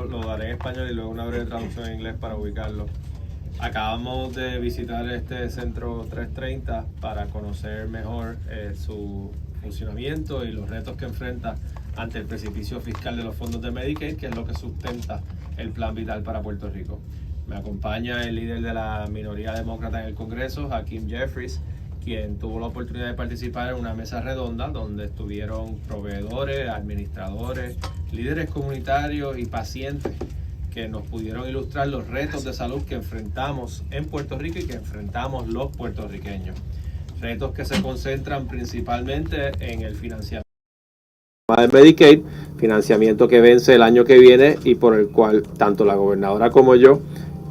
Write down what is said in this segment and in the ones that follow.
lo daré en español y luego una breve traducción en inglés para ubicarlo. Acabamos de visitar este centro 330 para conocer mejor su funcionamiento y los retos que enfrenta ante el precipicio fiscal de los fondos de Medicaid, que es lo que sustenta el Plan Vital para Puerto Rico. Me acompaña el líder de la minoría demócrata en el Congreso, Hakeem Jeffries, quien tuvo la oportunidad de participar en una mesa redonda donde estuvieron proveedores, administradores, líderes comunitarios y pacientes que nos pudieron ilustrar los retos de salud que enfrentamos en Puerto Rico y que enfrentamos los puertorriqueños. Retos que se concentran principalmente en el financiamiento de Medicaid, financiamiento que vence el año que viene y por el cual tanto la gobernadora como yo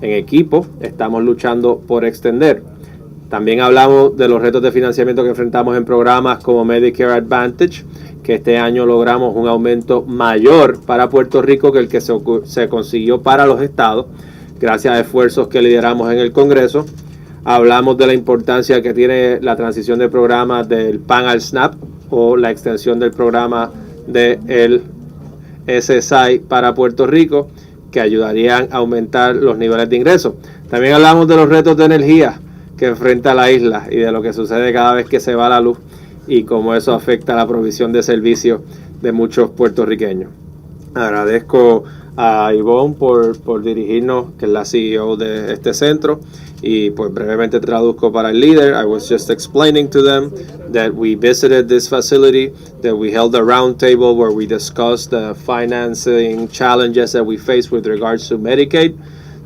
en equipo estamos luchando por extender. También hablamos de los retos de financiamiento que enfrentamos en programas como Medicare Advantage, que este año logramos un aumento mayor para Puerto Rico que el que se consiguió para los estados, gracias a esfuerzos que lideramos en el Congreso. Hablamos de la importancia que tiene la transición de programas del PAN al SNAP o la extensión del programa del SSI para Puerto Rico, que ayudarían a aumentar los niveles de ingresos. También hablamos de los retos de energía que enfrenta la isla y de lo que sucede cada vez que se va la luz y cómo eso afecta la provisión de servicios de muchos puertorriqueños. Agradezco a Ivonne por dirigirnos, que es la CEO de este centro, y pues brevemente traduzco para el líder. I was just explaining to them that we visited this facility, that we held a round table where we discussed the financing challenges that we face with regards to Medicaid,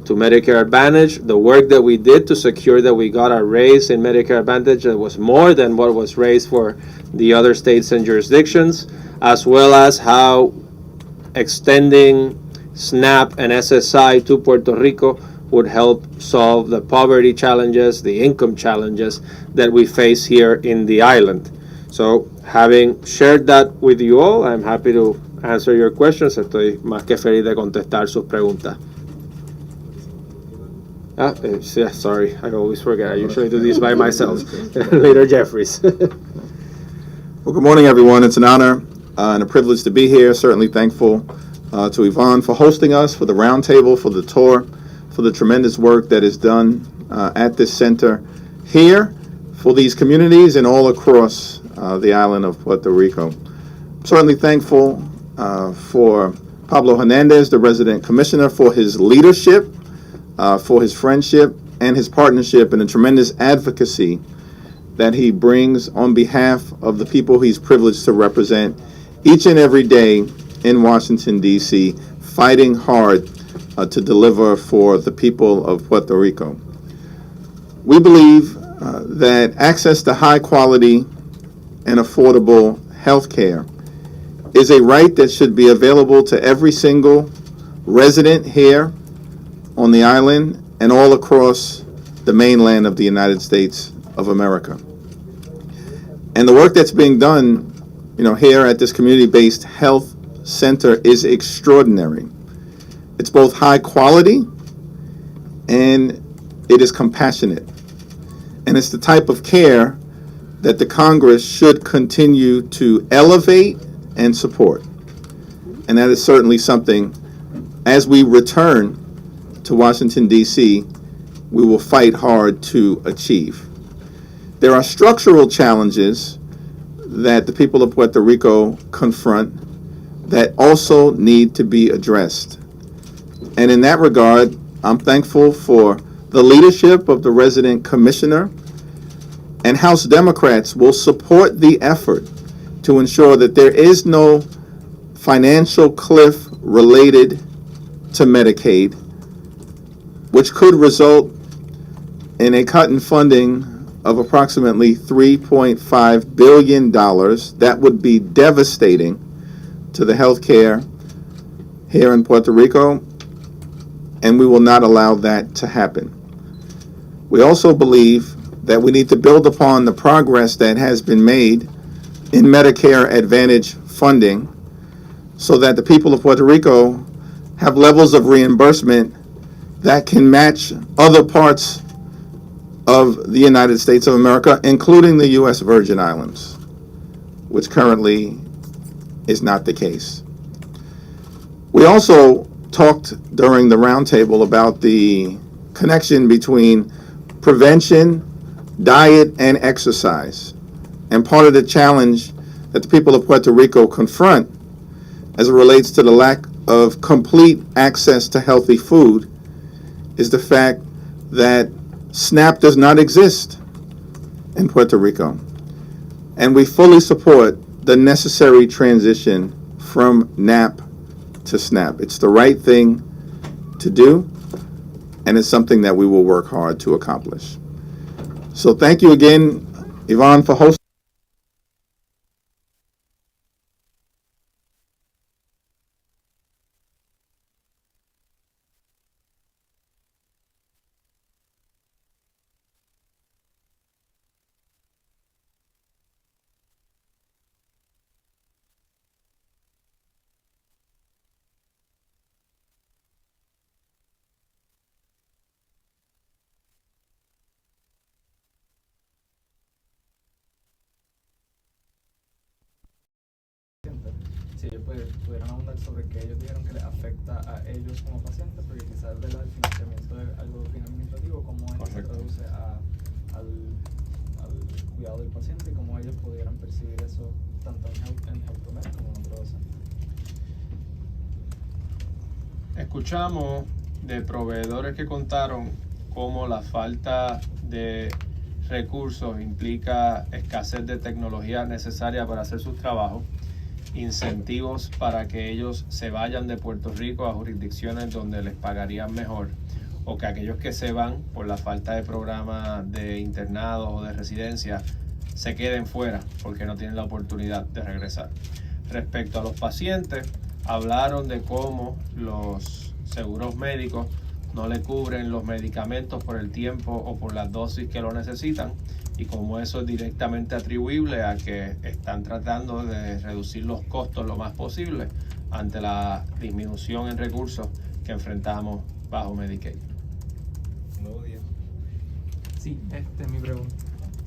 to Medicare Advantage, the work that we did to secure that we got a raise in Medicare Advantage that was more than what was raised for the other states and jurisdictions, as well as how extending SNAP and SSI to Puerto Rico would help solve the poverty challenges, the income challenges that we face here in the island. So, having shared that with you all, I'm happy to answer your questions. Estoy más que feliz de contestar sus preguntas. Yeah, sorry, I always forget. I usually do this by myself. Leader Jeffries. Well, good morning, everyone. It's an honor and a privilege to be here. Certainly thankful to Yvonne for hosting us, for the roundtable, for the tour, for the tremendous work that is done at this center here for these communities and all across the island of Puerto Rico. Certainly thankful for Pablo Hernández, the resident commissioner, for his leadership, for his friendship and his partnership and the tremendous advocacy that he brings on behalf of the people he's privileged to represent each and every day in Washington, D.C., fighting hard to deliver for the people of Puerto Rico. We believe that access to high quality and affordable health care is a right that should be available to every single resident here on the island and all across the mainland of the United States of America. And the work that's being done, here at this community-based health center is extraordinary. It's both high quality and it is compassionate. And it's the type of care that the Congress should continue to elevate and support. And that is certainly something, as we return to Washington, D.C., we will fight hard to achieve. There are structural challenges that the people of Puerto Rico confront that also need to be addressed. And in that regard, I'm thankful for the leadership of the resident commissioner, and House Democrats will support the effort to ensure that there is no financial cliff related to Medicaid, which could result in a cut in funding of approximately $3.5 billion. That would be devastating to the health care here in Puerto Rico, and we will not allow that to happen. We also believe that we need to build upon the progress that has been made in Medicare Advantage funding so that the people of Puerto Rico have levels of reimbursement that can match other parts of the United States of America, including the U.S. Virgin Islands, which currently is not the case. We also talked during the roundtable about the connection between prevention, diet, and exercise. And part of the challenge that the people of Puerto Rico confront as it relates to the lack of complete access to healthy food is the fact that SNAP does not exist in Puerto Rico. And we fully support the necessary transition from NAP to SNAP. It's the right thing to do, and it's something that we will work hard to accomplish. So thank you again, Yvonne, for hosting. Si ellos pudieran ahondar sobre qué ellos dijeron que les afecta a ellos como pacientes, porque quizás el financiamiento es algo bien administrativo, cómo esto se traduce al cuidado del paciente y cómo ellos pudieran percibir eso tanto en health como en otros centros. Escuchamos de proveedores que contaron cómo la falta de recursos implica escasez de tecnología necesaria para hacer sus trabajos, incentivos para que ellos se vayan de Puerto Rico a jurisdicciones donde les pagarían mejor, o que aquellos que se van por la falta de programas de internados o de residencia se queden fuera porque no tienen la oportunidad de regresar. Respecto a los pacientes, hablaron de cómo los seguros médicos no le cubren los medicamentos por el tiempo o por las dosis que lo necesitan, y como eso es directamente atribuible a que están tratando de reducir los costos lo más posible ante la disminución en recursos que enfrentamos bajo Medicaid. Sí, mi pregunta.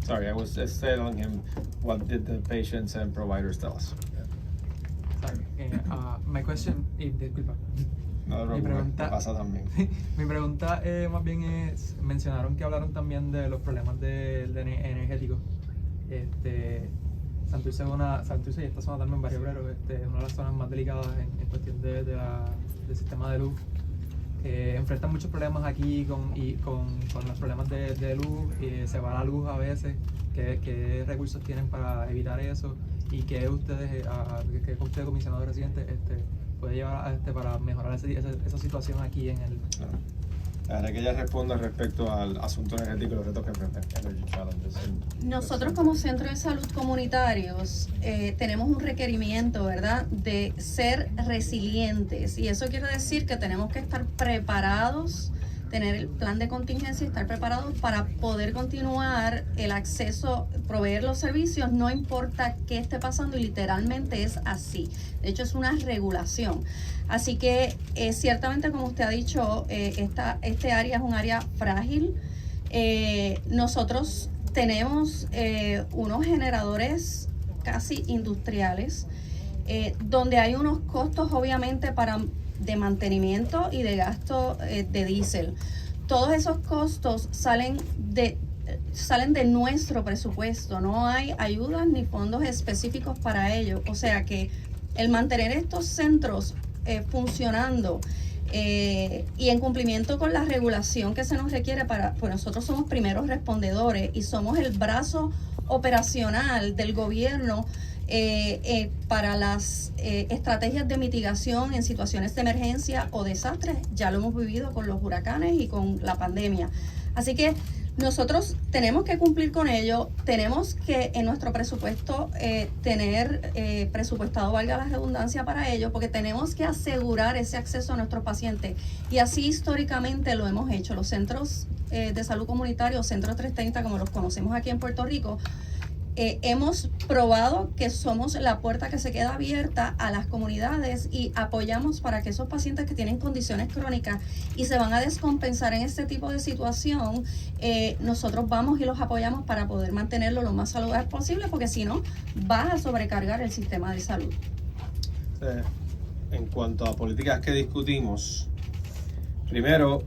Sorry, I was just telling him what did the patients and providers tell us. Sorry. My question, disculpa. No, Mi pregunta, pasa también. Mi pregunta más bien es, mencionaron que hablaron también de los problemas energéticos. Santurce y esta zona también, Barrio Obrero, es una de las zonas más delicadas en cuestión del sistema de luz. Enfrentan muchos problemas aquí con los problemas de luz, se va la luz a veces. ¿Qué recursos tienen para evitar eso? ¿Y qué usted, comisionado residente, puede llevar para mejorar esa situación aquí en el... Claro. Para que ella responda respecto al asunto energético y los retos que enfrentan. Nosotros como Centro de Salud Comunitarios tenemos un requerimiento, ¿verdad?, de ser resilientes, y eso quiere decir que tenemos que estar preparados, tener el plan de contingencia y estar preparados para poder continuar el acceso, proveer los servicios, no importa qué esté pasando, y literalmente es así. De hecho, es una regulación. Así que ciertamente, como usted ha dicho, este área es un área frágil. Nosotros tenemos unos generadores casi industriales, donde hay unos costos obviamente de mantenimiento y de gasto de diésel. Todos esos costos salen de nuestro presupuesto, no hay ayudas ni fondos específicos para ello. O sea que el mantener estos centros funcionando y en cumplimiento con la regulación que se nos requiere pues nosotros somos primeros respondedores y somos el brazo operacional del gobierno para las estrategias de mitigación en situaciones de emergencia o desastres. Ya lo hemos vivido con los huracanes y con la pandemia. Así que nosotros tenemos que cumplir con ello, tenemos que en nuestro presupuesto tener presupuestado, valga la redundancia, para ello, porque tenemos que asegurar ese acceso a nuestros pacientes, y así históricamente lo hemos hecho. Los centros de salud comunitarios, centros 330 como los conocemos aquí en Puerto Rico, hemos probado que somos la puerta que se queda abierta a las comunidades y apoyamos para que esos pacientes que tienen condiciones crónicas y se van a descompensar en este tipo de situación, nosotros vamos y los apoyamos para poder mantenerlo lo más saludable posible, porque si no, va a sobrecargar el sistema de salud. en cuanto a políticas que discutimos, primero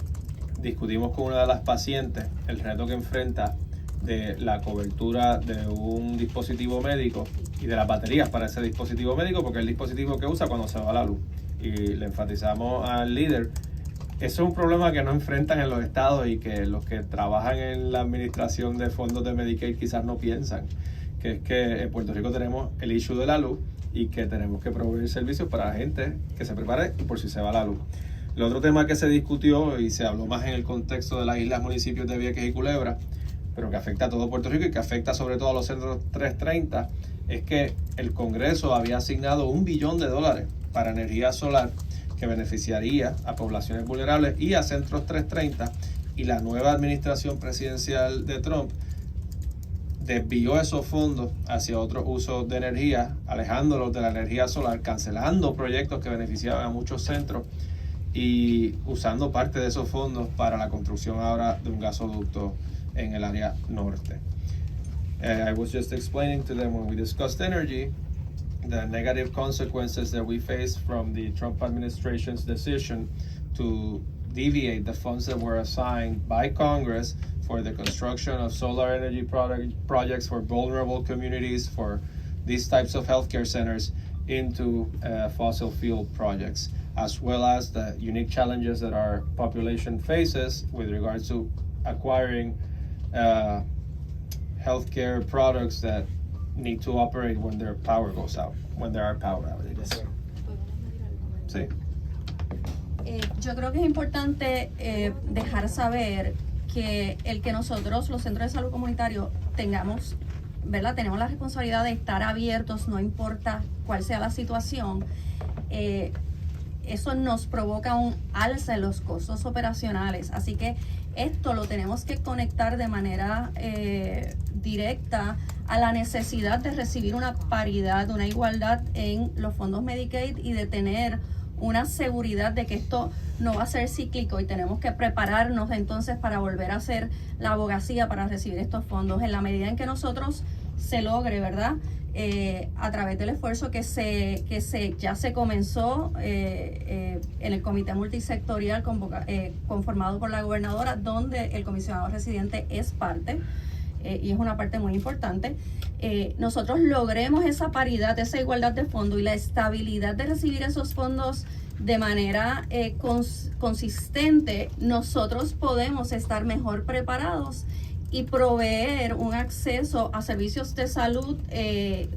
discutimos con una de las pacientes el reto que enfrenta de la cobertura de un dispositivo médico y de las baterías para ese dispositivo médico, porque es el dispositivo que usa cuando se va la luz. Y le enfatizamos al líder, eso es un problema que no enfrentan en los estados y que los que trabajan en la administración de fondos de Medicaid quizás no piensan, que es que en Puerto Rico tenemos el issue de la luz y que tenemos que proveer servicios para la gente que se prepare por si se va la luz. El otro tema que se discutió y se habló más en el contexto de las islas, municipios de Vieques y Culebra, pero que afecta a todo Puerto Rico y que afecta sobre todo a los centros 330, es que el Congreso había asignado $1 billón para energía solar que beneficiaría a poblaciones vulnerables y a centros 330, y la nueva administración presidencial de Trump desvió esos fondos hacia otros usos de energía, alejándolos de la energía solar, cancelando proyectos que beneficiaban a muchos centros y usando parte de esos fondos para la construcción ahora de un gasoducto en el área norte. I was just explaining to them when we discussed energy the negative consequences that we face from the Trump administration's decision to deviate the funds that were assigned by Congress for the construction of solar energy projects for vulnerable communities, for these types of healthcare centers, into fossil fuel projects, as well as the unique challenges that our population faces with regards to acquiring healthcare products that need to operate when their power goes out, when there are power outages. Sí. Yo creo que es importante dejar saber que el que nosotros, los centros de salud comunitarios, tengamos, ¿verdad? Tenemos la responsabilidad de estar abiertos, no importa cuál sea la situación. Eso nos provoca un alza en los costos operacionales. Así que esto lo tenemos que conectar de manera directa a la necesidad de recibir una paridad, una igualdad en los fondos Medicaid y de tener una seguridad de que esto no va a ser cíclico, y tenemos que prepararnos entonces para volver a hacer la abogacía para recibir estos fondos en la medida en que nosotros se logre, ¿verdad? A través del esfuerzo que ya se comenzó en el comité multisectorial conformado por la gobernadora, donde el comisionado residente es parte, y es una parte muy importante. Nosotros logremos esa paridad, esa igualdad de fondo y la estabilidad de recibir esos fondos de manera consistente, nosotros podemos estar mejor preparados y proveer un acceso a servicios de salud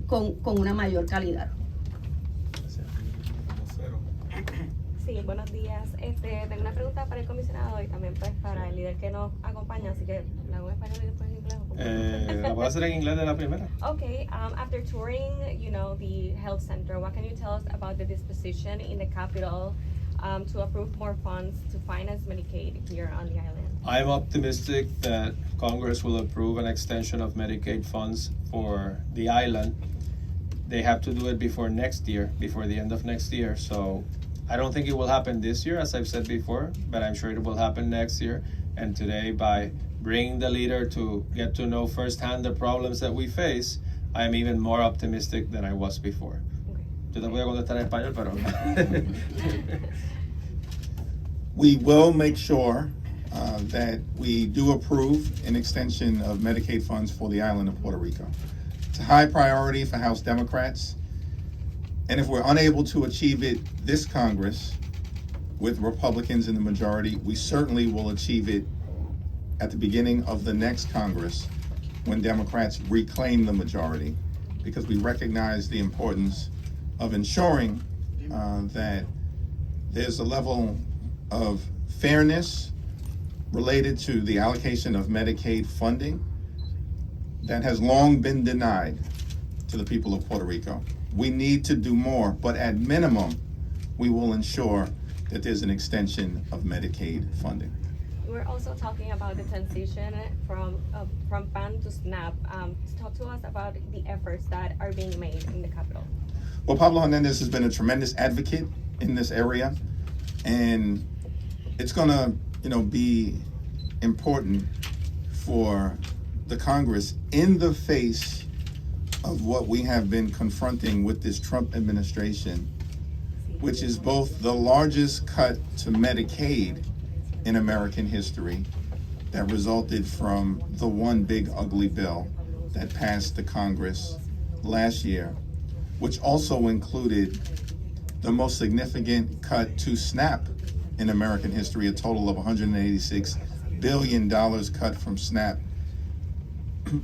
con una mayor calidad. Sí, buenos días. Tengo una pregunta para el comisionado y también pues para el líder que nos acompaña, así que la hago en español y después en inglés. ¿La puedo hacer en inglés de la primera? Okay, after touring, the health center, what can you tell us about the disposition in the capital to approve more funds to finance Medicaid here on the island? I'm optimistic that Congress will approve an extension of Medicaid funds for the island. They have to do it before next year, before the end of next year. So I don't think it will happen this year, as I've said before, but I'm sure it will happen next year. And today, by bringing the leader to get to know firsthand the problems that we face, I am even more optimistic than I was before. Yo te voy a contestar en español, pero... We will make sure that we do approve an extension of Medicaid funds for the island of Puerto Rico. It's a high priority for House Democrats. And if we're unable to achieve it this Congress with Republicans in the majority, we certainly will achieve it at the beginning of the next Congress when Democrats reclaim the majority, because we recognize the importance of ensuring that there's a level of fairness related to the allocation of Medicaid funding that has long been denied to the people of Puerto Rico. We need to do more, but at minimum, we will ensure that there's an extension of Medicaid funding. We're also talking about the transition from PAN to SNAP. Talk to us about the efforts that are being made in the Capitol. Well, Pablo Hernández has been a tremendous advocate in this area, and it's going to, be important for the Congress in the face of what we have been confronting with this Trump administration which is both the largest cut to Medicaid in American history that resulted from the one big ugly bill that passed the Congress last year, which also included the most significant cut to SNAP in American history, a total of $186 billion cut from SNAP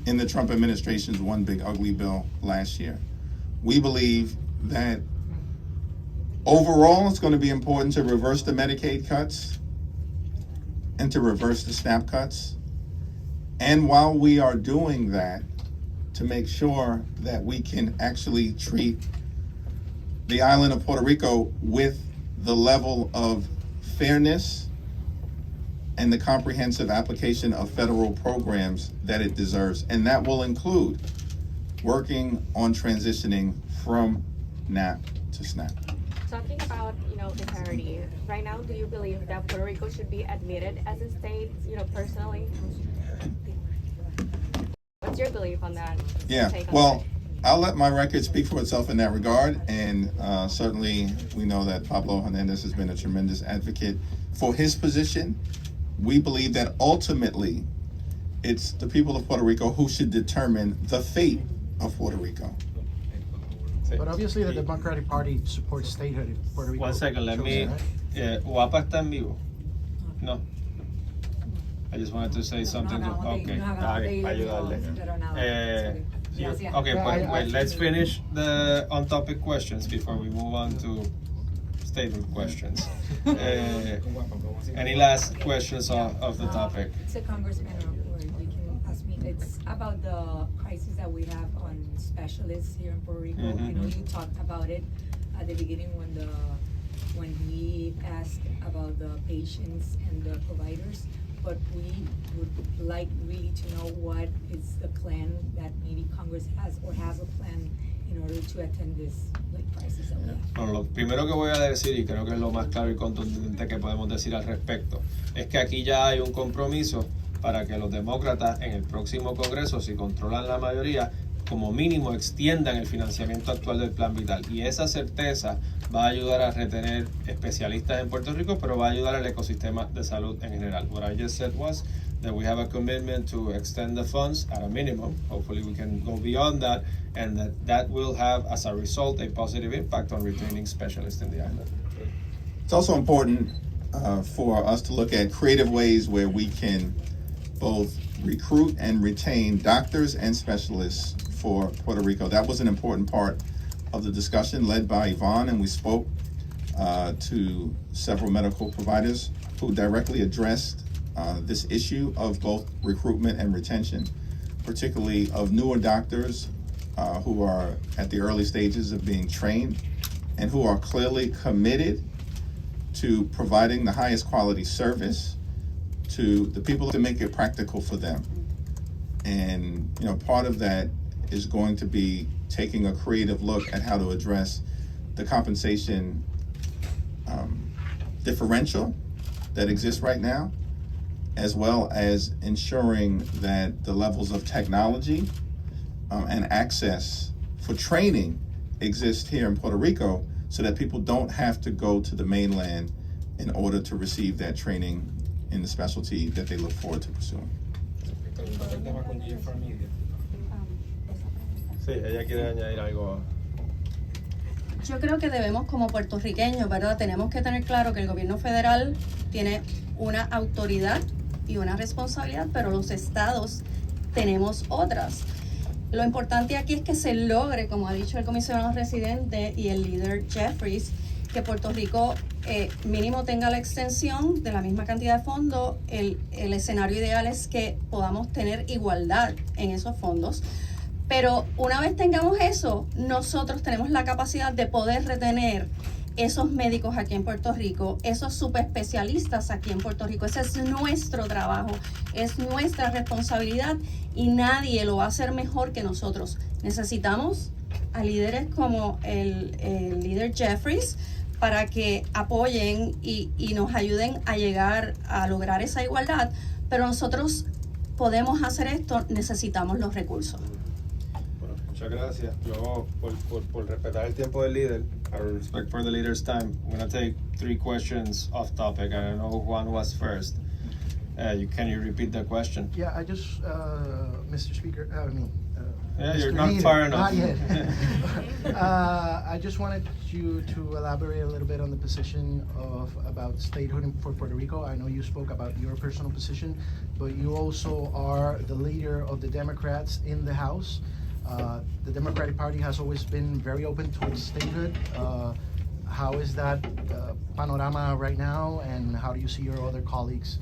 in the Trump administration's one big ugly bill last year. We believe that overall it's going to be important to reverse the Medicaid cuts and to reverse the SNAP cuts. And while we are doing that, to make sure that we can actually treat the island of Puerto Rico with the level of fairness and the comprehensive application of federal programs that it deserves. And that will include working on transitioning from NAP to SNAP. Talking about, the parity, right now, do you believe that Puerto Rico should be admitted as a state, personally? What's your belief on that? Yeah, well, I'll let my record speak for itself in that regard, and certainly we know that Pablo Hernandez has been a tremendous advocate for his position. We believe that ultimately it's the people of Puerto Rico who should determine the fate of Puerto Rico. But obviously the Democratic Party supports statehood in Puerto Rico. One second, let me. Guapa está en vivo. No. I just wanted to say something. Okay, ayudarle. Okay, wait, let's finish the on-topic questions before we move on to statement questions. Any last questions of the topic? It's a congressman, or you can ask me. It's about the crisis that we have on specialists here in Puerto Rico. Mm-hmm. I know you talked about it at the beginning when we asked about the patients and the providers, but we would like really to know what is the plan that maybe Congress has or has a plan in order to attend this crisis that we have. Bueno, lo primero que voy a decir, y creo que es lo más claro y contundente que podemos decir al respecto, es que aquí ya hay un compromiso para que los demócratas en el próximo Congreso, si controlan la mayoría, como mínimo extiendan el financiamiento actual del Plan Vital. Y esa certeza va a ayudar a retener especialistas en Puerto Rico, pero va a ayudar al ecosistema de salud en general. What I just said was that we have a commitment to extend the funds at a minimum. Hopefully we can go beyond that, and that will have, as a result, a positive impact on retaining specialists in the island. It's also important for us to look at creative ways where we can both recruit and retain doctors and specialists for Puerto Rico. That was an important part of the discussion led by Yvonne, and we spoke to several medical providers who directly addressed this issue of both recruitment and retention, particularly of newer doctors who are at the early stages of being trained and who are clearly committed to providing the highest quality service to the people, to make it practical for them. And part of that is going to be taking a creative look at how to address the compensation differential that exists right now, as well as ensuring that the levels of technology and access for training exist here in Puerto Rico, so that people don't have to go to the mainland in order to receive that training in the specialty that they look forward to pursuing. Sí, ella quiere añadir algo. Yo creo que debemos, como puertorriqueños, ¿verdad? Tenemos que tener claro que el gobierno federal tiene una autoridad y una responsabilidad, pero los estados tenemos otras. Lo importante aquí es que se logre, como ha dicho el comisionado residente y el líder Jeffries, que Puerto Rico mínimo tenga la extensión de la misma cantidad de fondos. El escenario ideal es que podamos tener igualdad en esos fondos. Pero una vez tengamos eso, nosotros tenemos la capacidad de poder retener esos médicos aquí en Puerto Rico, esos subespecialistas aquí en Puerto Rico. Ese es nuestro trabajo, es nuestra responsabilidad y nadie lo va a hacer mejor que nosotros. Necesitamos a líderes como el líder Jeffries para que apoyen y nos ayuden a llegar a lograr esa igualdad, pero nosotros podemos hacer esto, necesitamos los recursos. Bueno, muchas gracias. Yo, por respetar el tiempo del líder, Out of respect for the leader's time, I'm gonna take 3 questions off topic. I don't know Juan was first. Can you repeat the question? Yeah, I just, Mr. Speaker, Yeah, Mr. you're not Leader, far enough. Not yet. I just wanted you to elaborate a little bit on the position about statehood for Puerto Rico. I know you spoke about your personal position, but you also are the leader of the Democrats in the House. The Democratic Party has always been very open towards statehood. How is that panorama right now, and how do you see your other colleagues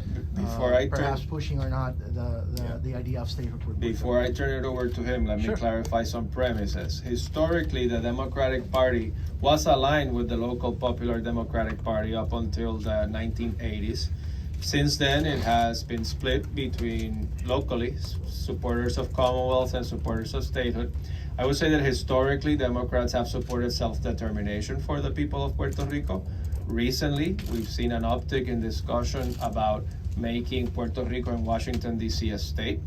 perhaps pushing or not the idea of statehood? Before I turn it over to him, let me clarify some premises. Historically, the Democratic Party was aligned with the local Popular Democratic Party up until the 1980s. Since then, it has been split between locally supporters of Commonwealth and supporters of statehood. I would say that historically, Democrats have supported self-determination for the people of Puerto Rico. Recently, we've seen an uptick in discussion about making Puerto Rico and Washington, D.C. a state.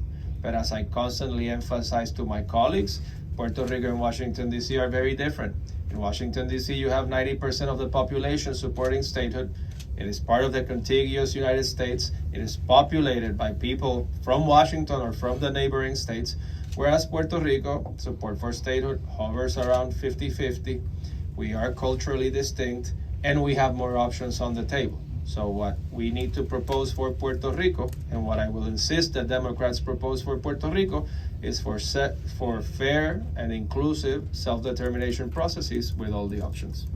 But as I constantly emphasize to my colleagues, Puerto Rico and Washington, D.C. are very different. In Washington, D.C., you have 90% of the population supporting statehood. It is part of the contiguous United States. It is populated by people from Washington or from the neighboring states. Whereas Puerto Rico, support for statehood hovers around 50-50. We are culturally distinct, and we have more options on the table. So what we need to propose for Puerto Rico, and what I will insist that Democrats propose for Puerto Rico, is for fair and inclusive self-determination processes with all the options.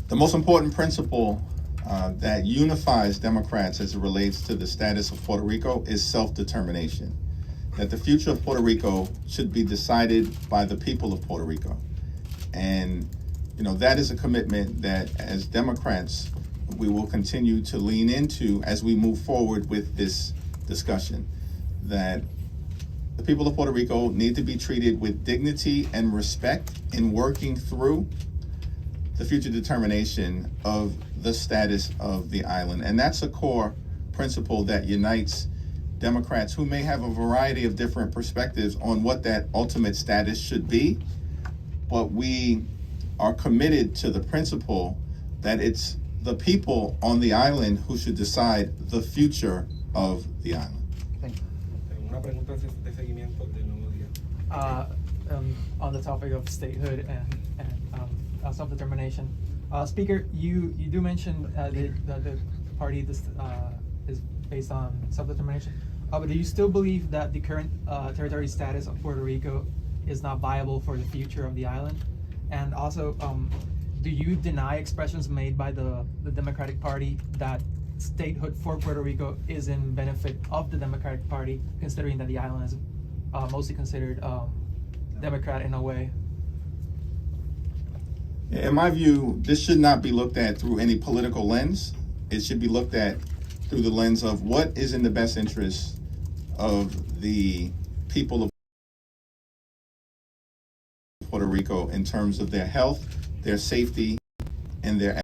The most important principle that unifies Democrats as it relates to the status of Puerto Rico is self-determination. That the future of Puerto Rico should be decided by the people of Puerto Rico. And, that is a commitment that as Democrats, we will continue to lean into as we move forward with this discussion. That the people of Puerto Rico need to be treated with dignity and respect in working through the future determination of the status of the island. And that's a core principle that unites Democrats who may have a variety of different perspectives on what that ultimate status should be, but we are committed to the principle that it's the people on the island who should decide the future of the island. Thank you. Una pregunta de seguimiento del nuevo día. On the topic of statehood and self-determination, Speaker, you do mention the party is based on self-determination. But do you still believe that the current territory status of Puerto Rico is not viable for the future of the island? And also, do you deny expressions made by the Democratic Party that statehood for Puerto Rico is in benefit of the Democratic Party, considering that the island is mostly considered Democrat in a way? In my view, this should not be looked at through any political lens. It should be looked at through the lens of what is in the best interest of the people of Puerto Rico in terms of their health, their safety, and their